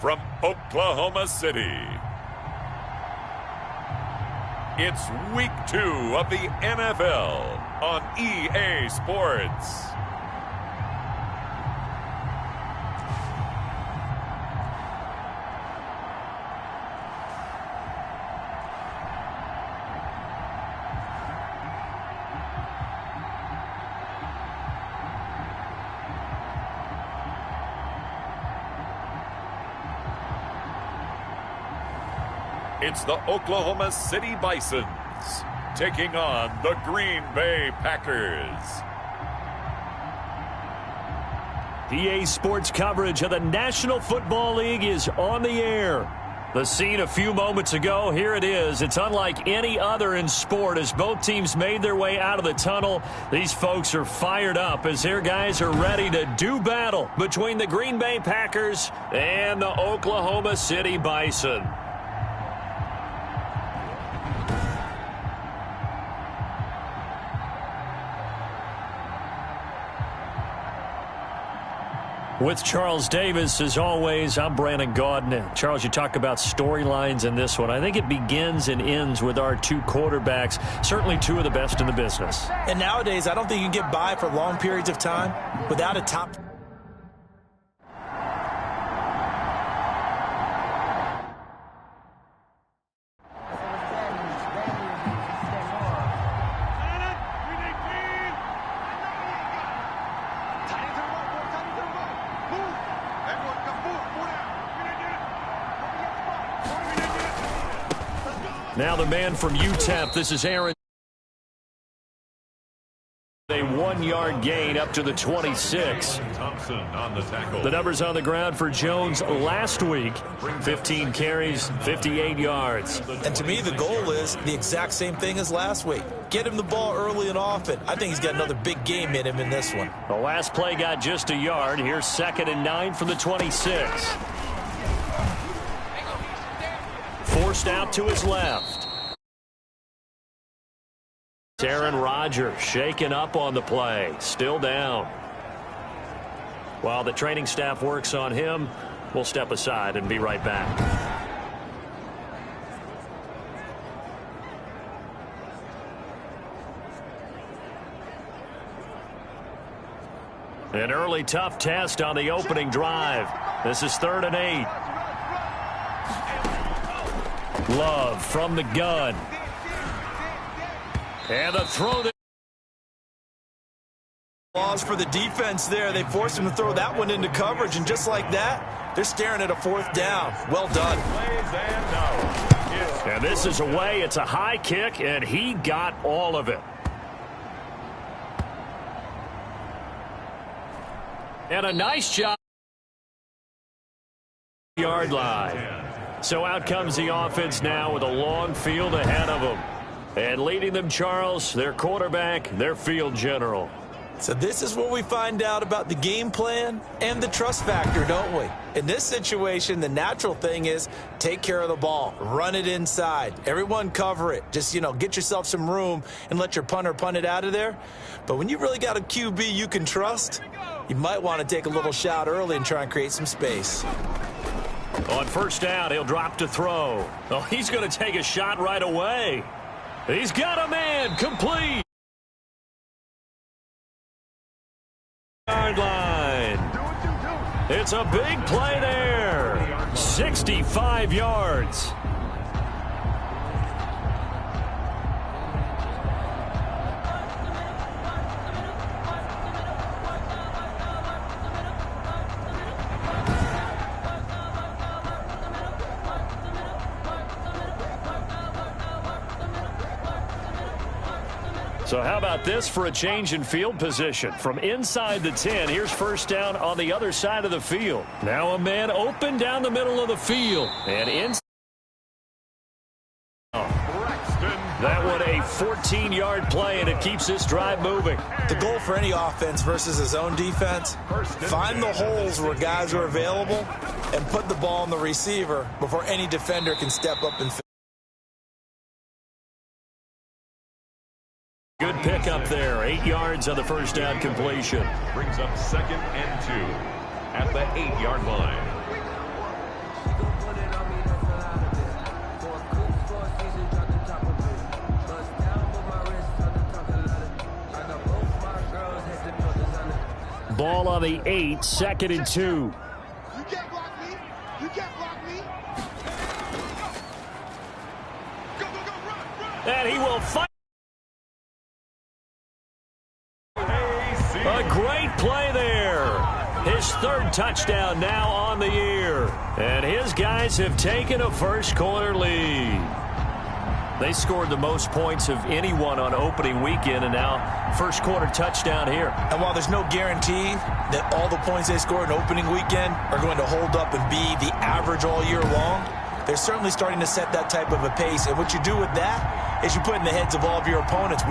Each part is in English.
from Oklahoma City. It's Week 2 of the NFL on EA Sports. It's the Oklahoma City Bisons taking on the Green Bay Packers. EA Sports coverage of the National Football League is on the air. The scene a few moments ago, here it is. It's unlike any other in sport as both teams made their way out of the tunnel. These folks are fired up as their guys are ready to do battle between the Green Bay Packers and the Oklahoma City Bison. With Charles Davis, as always, I'm Brandon Gaudin. Charles, you talk about storylines in this one. I think it begins and ends with our two quarterbacks, certainly two of the best in the business. And nowadays, I don't think you can get by for long periods of time without a top. Now the man from UTEP, this is Aaron. A 1-yard gain up to the 26. Thompson on the tackle. The numbers on the ground for Jones last week. 15 carries, 58 yards. And to me, the goal is the exact same thing as last week. Get him the ball early and often. I think he's got another big game in him in this one. The last play got just a yard. Here's 2nd and 9 from the 26. Forced out to his left. Aaron Rodgers shaken up on the play. Still down. While the training staff works on him, we'll step aside and be right back. An early tough test on the opening drive. This is 3rd and 8. Love from the gun. And the throw there. Loss for the defense there. They forced him to throw that one into coverage, and just like that, they're staring at a 4th down. Well done. And this is away. It's a high kick, and he got all of it. And a nice job. Yard line. So out comes the offense now with a long field ahead of them. And leading them, Charles, their quarterback, their field general. So this is where we find out about the game plan and the trust factor, don't we? In this situation, the natural thing is take care of the ball. Run it inside. Everyone cover it. Just, get yourself some room and let your punter punt it out of there. But when you really got a QB you can trust, you might want to take a little shot early and try and create some space. On 1st down, he'll drop to throw. Oh, he's going to take a shot right away. He's got a man, complete. Yard line. It's a big play there. 65 yards. So how about this for a change in field position? From inside the 10, here's 1st down on the other side of the field. Now a man open down the middle of the field. And inside. That one a 14-yard play, and it keeps this drive moving. The goal for any offense versus his own defense, find the holes where guys are available and put the ball on the receiver before any defender can step up and finish. Good pickup there. 8 yards on the 1st down completion. Brings up 2nd and 2 at the 8-yard line. Ball on the 8, 2nd and 2. You can't block me. You can't block me. Go, go, go, run, run. And he will fight. A great play there. His 3rd touchdown now on the year. And his guys have taken a first-quarter lead. They scored the most points of anyone on opening weekend, and now first-quarter touchdown here. And while there's no guarantee that all the points they scored in opening weekend are going to hold up and be the average all year long, they're certainly starting to set that type of a pace. And what you do with that is you put in the heads of all of your opponents.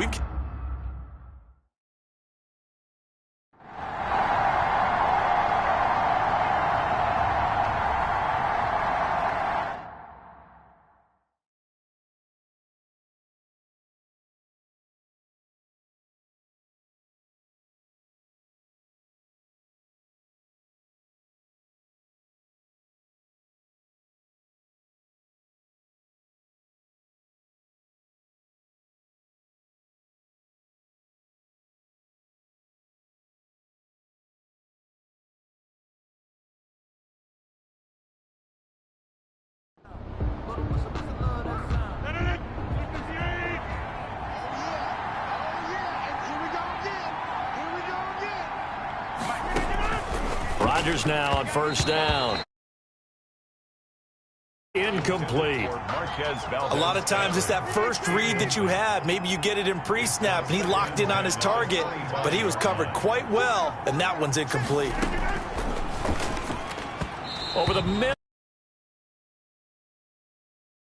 Rodgers now on first down. Incomplete. A lot of times it's that first read that you have. Maybe you get it in pre-snap, and he locked in on his target, but he was covered quite well, and that one's incomplete. Over the middle.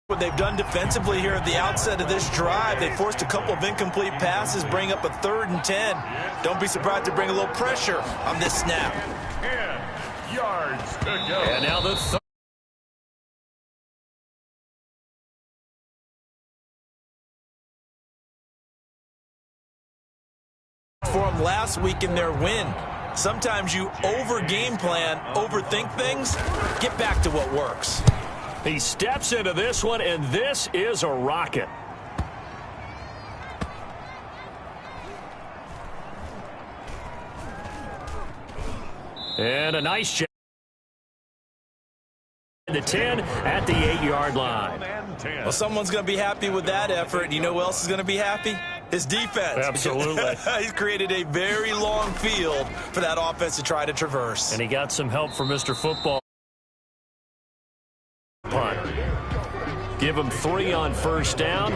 What they've done defensively here at the outset of this drive, they forced a couple of incomplete passes, bring up a 3rd and 10. Don't be surprised to bring a little pressure on this snap. 10 yards to go. And now the third. For them last week in their win. Sometimes you over-game plan, overthink things. Get back to what works. He steps into this one, and this is a rocket. And a nice check. The 10 at the 8-yard line. Well, someone's going to be happy with that effort. You know who else is going to be happy? His defense. Absolutely. He's created a very long field for that offense to try to traverse. And he got some help from Mr. Football. Punt. Give him 3 on first down.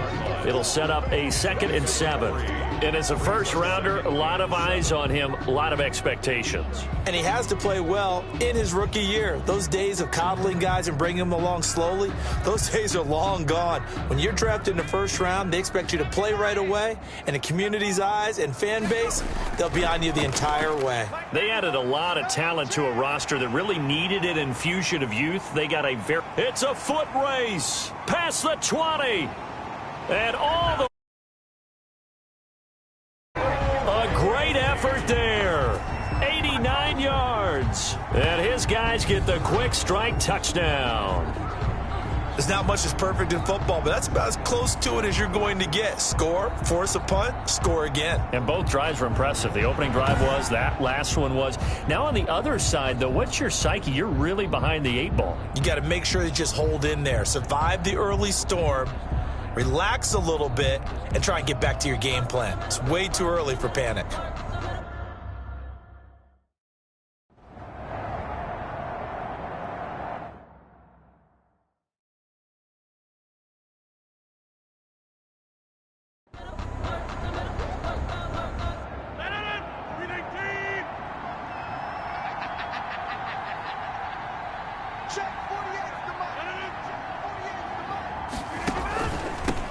It'll set up a 2nd and 7. And as a first-rounder, a lot of eyes on him, a lot of expectations. And he has to play well in his rookie year. Those days of coddling guys and bringing them along slowly, those days are long gone. When you're drafted in the first round, they expect you to play right away. And the community's eyes and fan base, they'll be on you the entire way. They added a lot of talent to a roster that really needed an infusion of youth. They got a very... It's a foot race. Past the 20. And all the... A great effort there. 89 yards. And his guys get the quick strike touchdown. There's not much that's perfect in football, but that's about as close to it as you're going to get. Score, force a punt, score again. And both drives were impressive. The opening drive was, that last one was. Now on the other side, though, what's your psyche? You're really behind the 8 ball. You got to make sure you just hold in there. Survive the early storm. Relax a little bit and try and get back to your game plan. It's way too early for panic.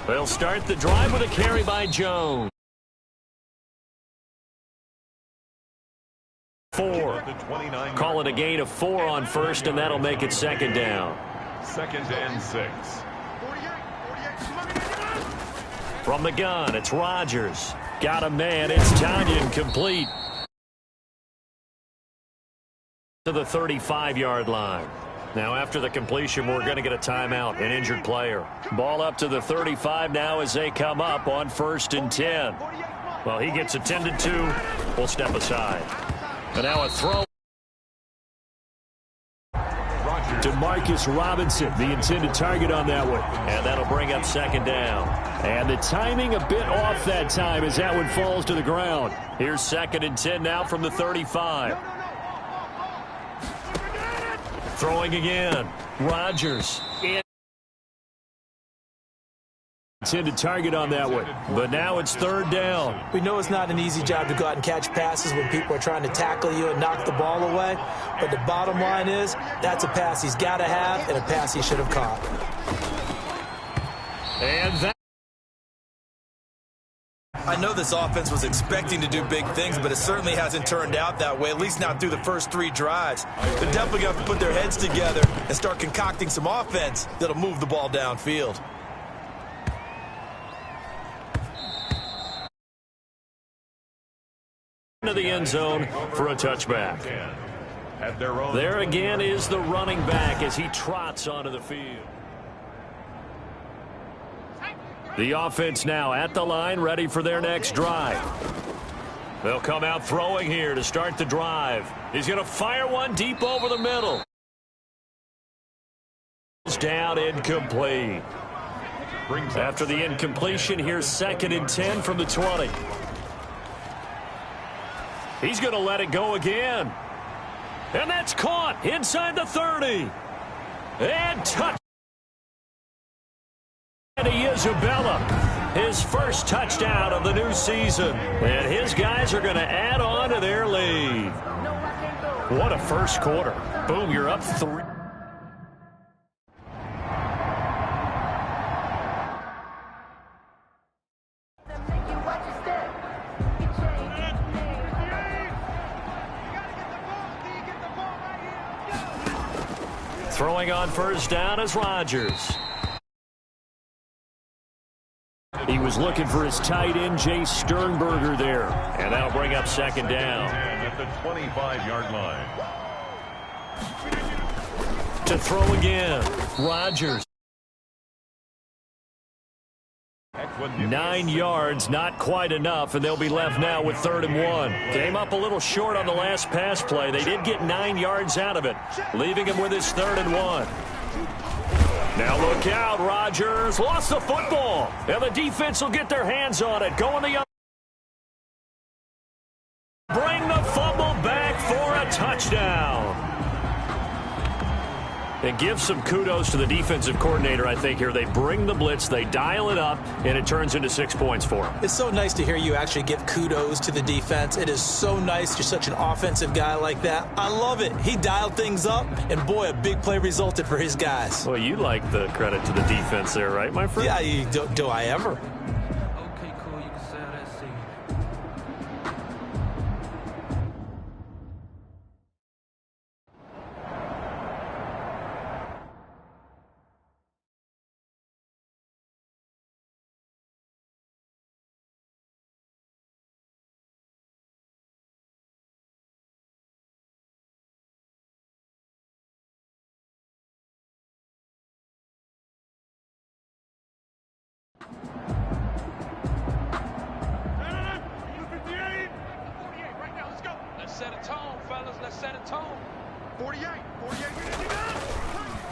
They'll start the drive with a carry by Jones. 4. Call it a gain of 4 on first, and that'll make it 2nd down. 2nd and 6. From the gun, it's Rodgers. Got a man. It's Tanyan, complete to the 35-yard line. Now, after the completion, we're going to get a timeout, an injured player. Ball up to the 35 now as they come up on 1st and 10. Well, he gets attended to. We'll step aside. And now a throw to Marcus Robinson, the intended target on that one. And that'll bring up second down. And the timing a bit off that time as that one falls to the ground. Here's 2nd and 10 now from the 35. Throwing again. Rodgers. Intended target on that one. But now it's 3rd down. We know it's not an easy job to go out and catch passes when people are trying to tackle you and knock the ball away. But the bottom line is, that's a pass he's got to have and a pass he should have caught. And that. I know this offense was expecting to do big things, but it certainly hasn't turned out that way, at least not through the first 3 drives. They're definitely going to have to put their heads together and start concocting some offense that'll move the ball downfield. Into the end zone for a touchback. There again is the running back as he trots onto the field. The offense now at the line, ready for their next drive. They'll come out throwing here to start the drive. He's going to fire one deep over the middle. Down, incomplete. After the incompletion, here's 2nd and 10 from the 20. He's going to let it go again. And that's caught inside the 30. And touch. And Isabella, his first touchdown of the new season. And his guys are going to add on to their lead. What a first quarter. Boom, you're up 3. Throwing on first down is Rodgers. He was looking for his tight end, Jay Sternberger there. And that'll bring up 2nd down. At the 25-yard line. To throw again, Rodgers. 9 yards, not quite enough, and they'll be left now with 3rd and 1. Came up a little short on the last pass play. They did get 9 yards out of it, leaving him with his 3rd and 1. Now look out, Rodgers lost the football, and the defense will get their hands on it. Going the other. Bring the fumble back for a touchdown. And give some kudos to the defensive coordinator, I think, here. They bring the blitz, they dial it up, and it turns into 6 points for them. It's so nice to hear you actually give kudos to the defense. It is so nice. You're such an offensive guy like that. I love it. He dialed things up, and boy, a big play resulted for his guys. Well, you like the credit to the defense there, right, my friend? Yeah, do I ever?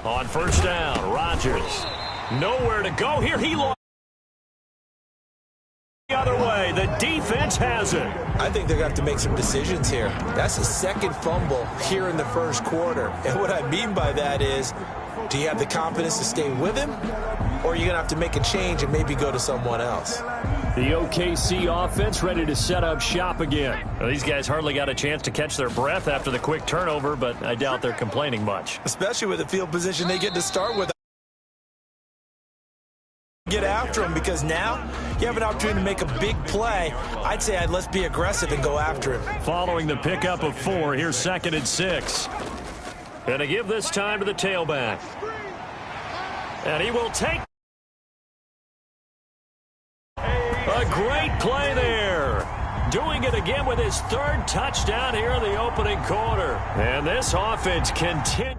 On first down, Rodgers. Nowhere to go here. He lost the other way. The defense has it. I think they're going to have to make some decisions here. That's the 2nd fumble here in the first quarter. And what I mean by that is, do you have the confidence to stay with him? Or are you going to have to make a change and maybe go to someone else? The OKC offense ready to set up shop again. Well, these guys hardly got a chance to catch their breath after the quick turnover, but I doubt they're complaining much. Especially with the field position they get to start with. Get after him, because now you have an opportunity to make a big play. I'd say let's be aggressive and go after him. Following the pickup of 4, here's 2nd and 6. And to give this time to the tailback. And he will take. A great play there. Doing it again with his 3rd touchdown here in the opening quarter. And this offense continues.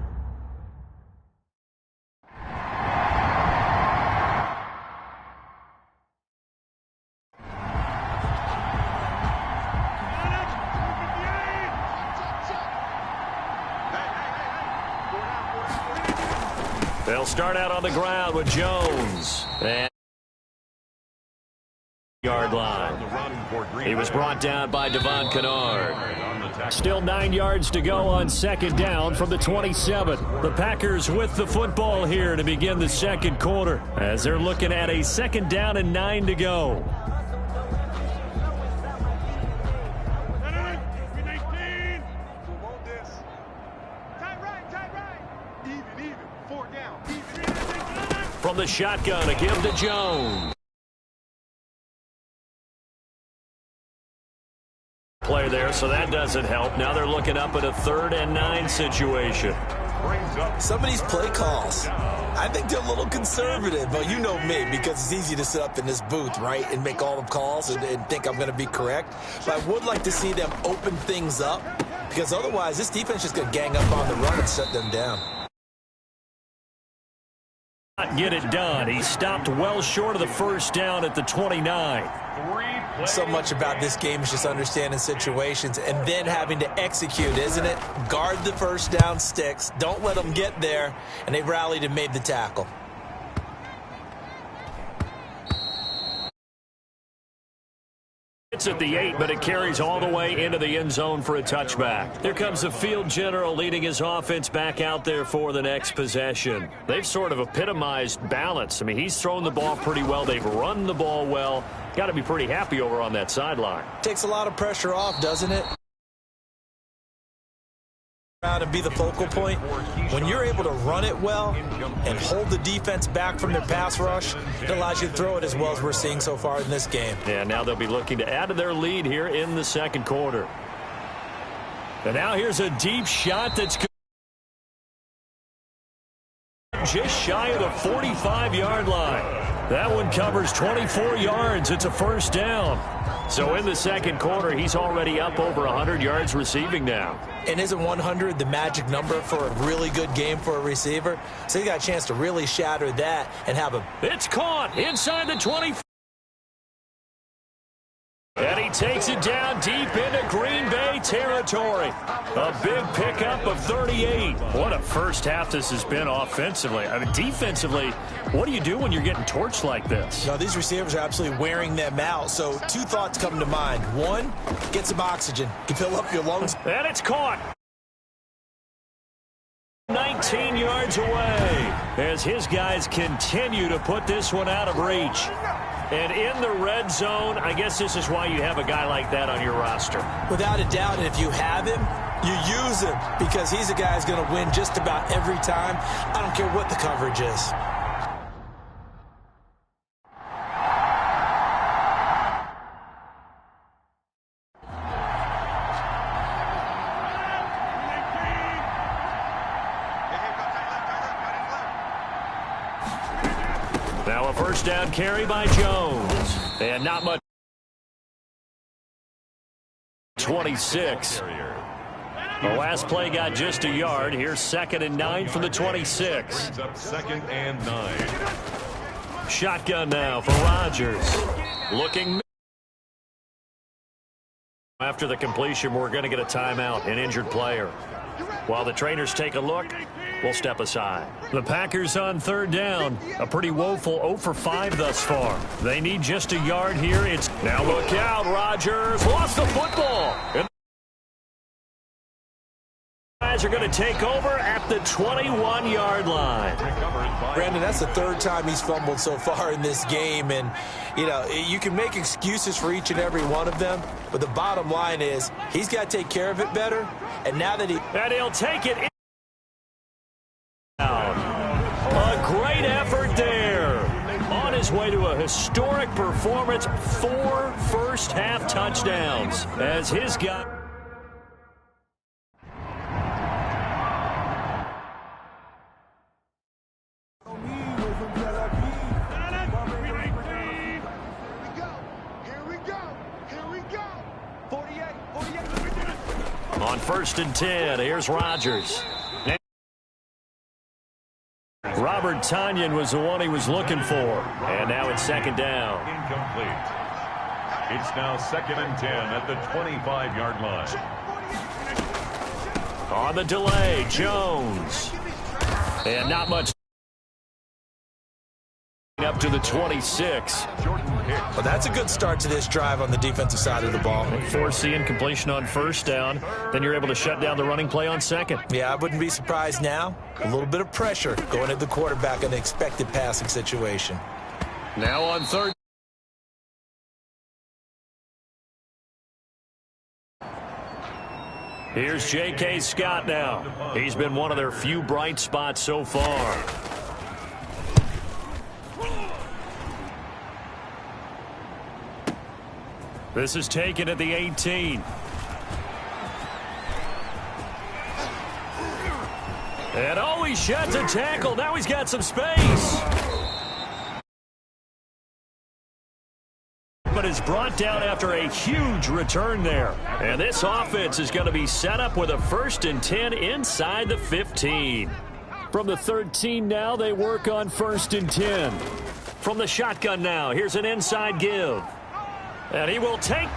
They'll start out on the ground with Jones. And yard line. He was brought down by Devon Kennard. Still 9 yards to go on second down from the 27. The Packers with the football here to begin the second quarter as they're looking at a second down and 9 to go. From the shotgun, a give to Jones. Play there, so that doesn't help. Now they're looking up at a 3rd and 9 situation. Some of these play calls, I think they're a little conservative. But you know me, because it's easy to sit up in this booth, right, and make all the calls and think I'm going to be correct. But I would like to see them open things up, because otherwise this defense is just going to gang up on the run and shut them down. Get it done. He stopped well short of the first down at the 29. So much about this game is just understanding situations and then having to execute, isn't it? Guard the first down sticks. Don't let them get there. And they rallied and made the tackle. It's at the 8, but it carries all the way into the end zone for a touchback. Here comes the field general leading his offense back out there for the next possession. They've sort of epitomized balance. I mean, he's thrown the ball pretty well. They've run the ball well. Got to be pretty happy over on that sideline. Takes a lot of pressure off, doesn't it? And be the focal point. When you're able to run it well and hold the defense back from their pass rush, it allows you to throw it as well as we're seeing so far in this game. Yeah, now they'll be looking to add to their lead here in the second quarter. And now here's a deep shot that's just shy of the 45-yard line. That one covers 24 yards. It's a first down. So in the second quarter, he's already up over 100 yards receiving now. And isn't 100 the magic number for a really good game for a receiver? So he got a chance to really shatter that and have a... It's caught inside the 20. And he takes it down deep into Green Bay territory. A big pickup of 38. What a first half this has been offensively. I mean, defensively, what do you do when you're getting torched like this? No, these receivers are absolutely wearing them out. So 2 thoughts come to mind. 1, get some oxygen. You can fill up your lungs. And it's caught. 19 yards away as his guys continue to put this one out of reach. And in the red zone, I guess this is why you have a guy like that on your roster. Without a doubt, and if you have him, you use him because he's a guy who's going to win just about every time. I don't care what the coverage is. Now a first down carry by Jones. And not much. 26. The last play got just a yard. Here's 2nd and 9 from the 26. Brings up 2nd and 9. Shotgun now for Rodgers. Looking. After the completion, we're going to get a timeout, an injured player. While the trainers take a look, we'll step aside. The Packers on 3rd down. A pretty woeful 0 for 5 thus far. They need just a yard here. It's now look out. Rodgers lost the football. And the guys are going to take over at the 21-yard line. Brandon, that's the 3rd time he's fumbled so far in this game. And, you know, you can make excuses for each and every one of them. But the bottom line is he's got to take care of it better. And now that and he'll take it. A great effort there. On his way to a historic performance, 4 first-half touchdowns as his guy. On 1st and 10, here's Rodgers. Robert Tonyan was the one he was looking for. And now it's 2nd down. Incomplete. It's now 2nd and 10 at the 25-yard line. On the delay, Jones. And not much. Up to the 26. Well, that's a good start to this drive on the defensive side of the ball. Force the incompletion on first down. Then you're able to shut down the running play on second. Yeah, I wouldn't be surprised now. A little bit of pressure going at the quarterback in an expected passing situation. Now on third. Here's J.K. Scott now. He's been one of their few bright spots so far. This is taken at the 18. And oh, he sheds a tackle. Now he's got some space. But is brought down after a huge return there. And this offense is going to be set up with a 1st and 10 inside the 15. From the 13 now, they work on 1st and 10. From the shotgun now, here's an inside give. And he will take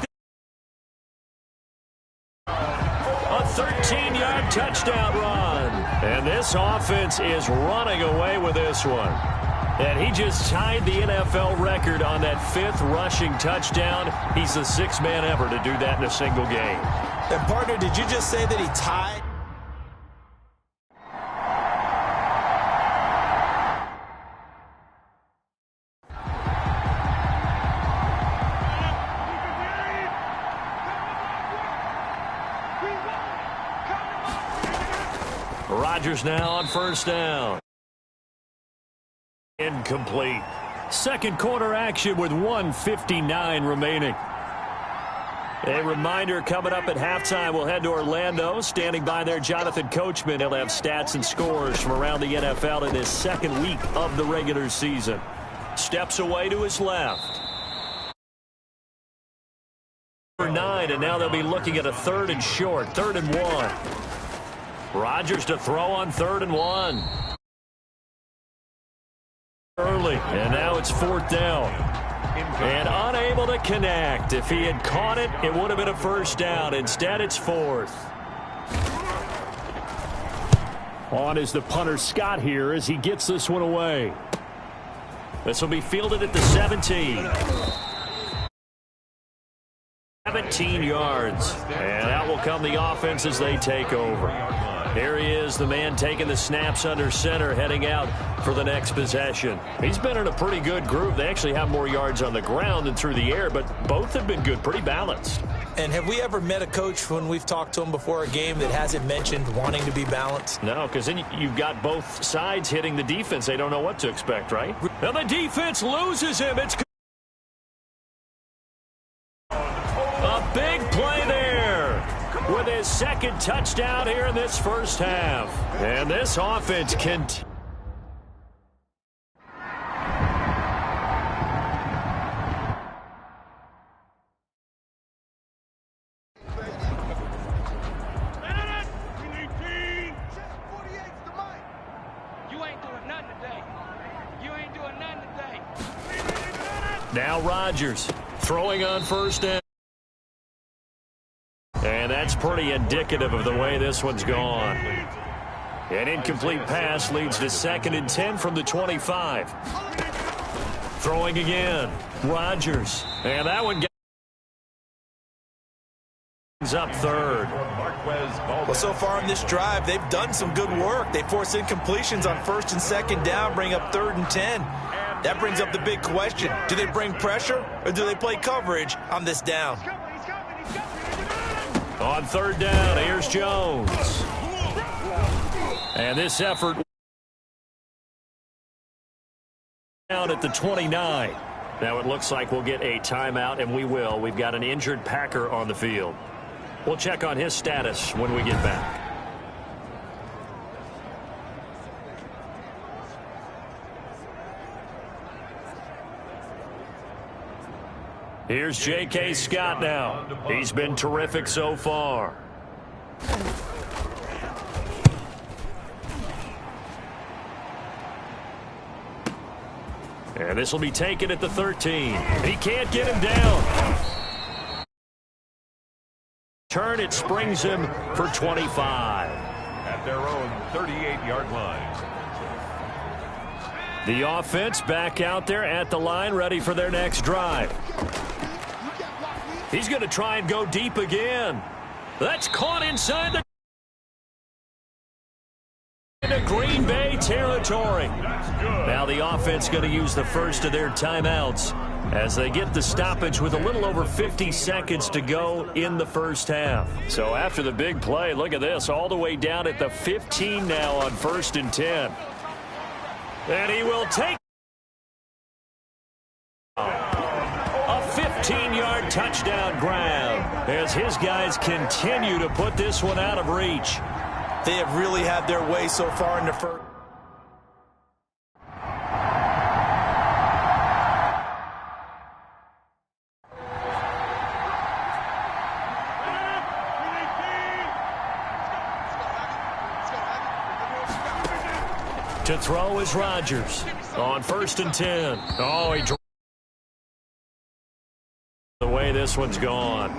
a 13-yard touchdown run. And this offense is running away with this one. And he just tied the NFL record on that 5th rushing touchdown. He's the 6th man ever to do that in a single game. And, partner, did you just say that he tied? Rodgers now on first down. Incomplete. Second quarter action with 1:59 remaining. A reminder coming up at halftime. We'll head to Orlando. Standing by there, Jonathan Coachman. He'll have stats and scores from around the NFL in his 2nd week of the regular season. Steps away to his left. Number 9, and now they'll be looking at a 3rd and short. 3rd and 1. Rodgers to throw on 3rd and 1. Early, and now it's 4th down. And unable to connect. If he had caught it, it would have been a 1st down. Instead, it's 4th. On is the punter Scott here as he gets this one away. This will be fielded at the 17. 17 yards. And out will come the offense as they take over. Here he is, the man taking the snaps under center, heading out for the next possession. He's been in a pretty good group. They actually have more yards on the ground than through the air, but both have been good, pretty balanced. And have we ever met a coach when we've talked to him before a game that hasn't mentioned wanting to be balanced? No, because then you've got both sides hitting the defense. They don't know what to expect, right? And the defense loses him. It's a big play there with his 2nd touchdown here in this 1st half. And this offense can... Now Rodgers throwing on 1st down. And that's pretty indicative of the way this one's gone. An incomplete pass leads to 2nd and 10 from the 25. Throwing again. Rodgers. And that one gets up 3rd. Well, so far in this drive, they've done some good work. They force incompletions on 1st and 2nd down, bring up 3rd and 10. That brings up the big question. Do they bring pressure or do they play coverage on this down? On 3rd down, here's Jones. And this effort down at the 29. Now it looks like we'll get a timeout, and we will. We've got an injured Packer on the field. We'll check on his status when we get back. Here's J.K. Scott now. He's been terrific so far. And this will be taken at the 13. He can't get him down. Turn, it springs him for 25. At their own 38-yard line. The offense back out there at the line, ready for their next drive. He's going to try and go deep again. That's caught inside the into Green Bay territory. Now the offense going to use the first of their timeouts as they get the stoppage with a little over 50 seconds to go in the first half. So after the big play, look at this, all the way down at the 15 now on 1st and 10. And he will take a 15-yard touchdown grab as his guys continue to put this one out of reach. They have really had their way so far in the first. To throw is Rodgers on 1st and 10. Oh, he dropped the way this one's gone.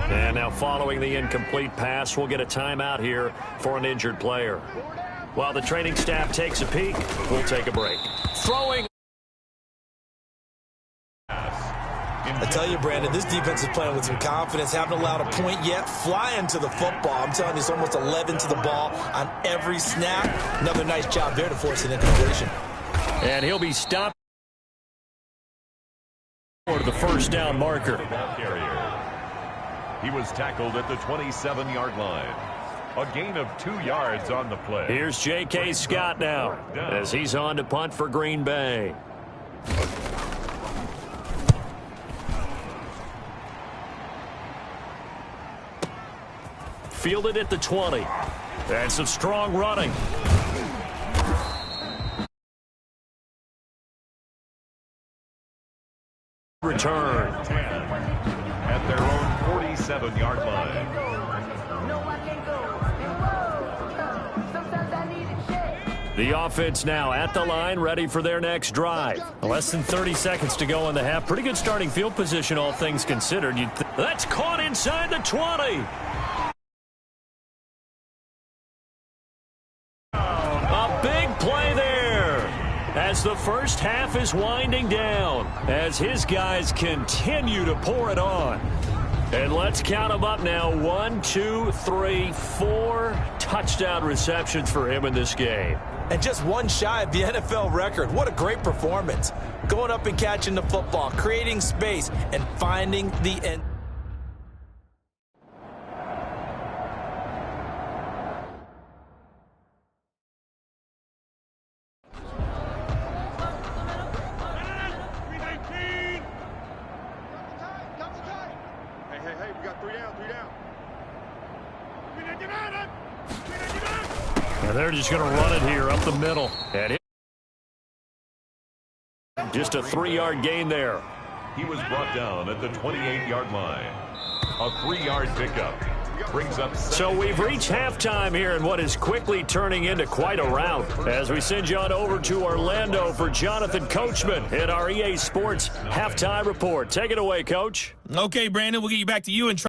And now following the incomplete pass, we'll get a timeout here for an injured player. While the training staff takes a peek, we'll take a break. Throwing. I tell you, Brandon, this defense is playing with some confidence. Haven't allowed a point yet. Flying to the football. I'm telling you, it's almost 11 to the ball on every snap. Another nice job there to force an incompletion. And he'll be stopped for the first down marker. He was tackled at the 27-yard line. A gain of 2 yards on the play. Here's J.K. Scott now as he's on to punt for Green Bay. Fielded at the 20. And some strong running. Return. At their own 47-yard line. The offense now at the line, ready for their next drive. Less than 30 seconds to go in the half. Pretty good starting field position, all things considered. That's caught inside the 20. A big play there as the first half is winding down, as his guys continue to pour it on. And let's count them up now. 1, 2, 3, 4 touchdown receptions for him in this game. And just one shy of the NFL record. What a great performance. Going up and catching the football, creating space, and finding the end. Hey, we got 3 down. And they're just going to run it here up the middle. And just a 3-yard gain there. He was brought down at the 28-yard line. A 3-yard pickup brings up. So we've reached halftime here in what is quickly turning into quite a rout as we send you on over to Orlando for Jonathan Coachman in our EA Sports Halftime Report. Take it away, Coach. Okay, Brandon, we'll get you back to you and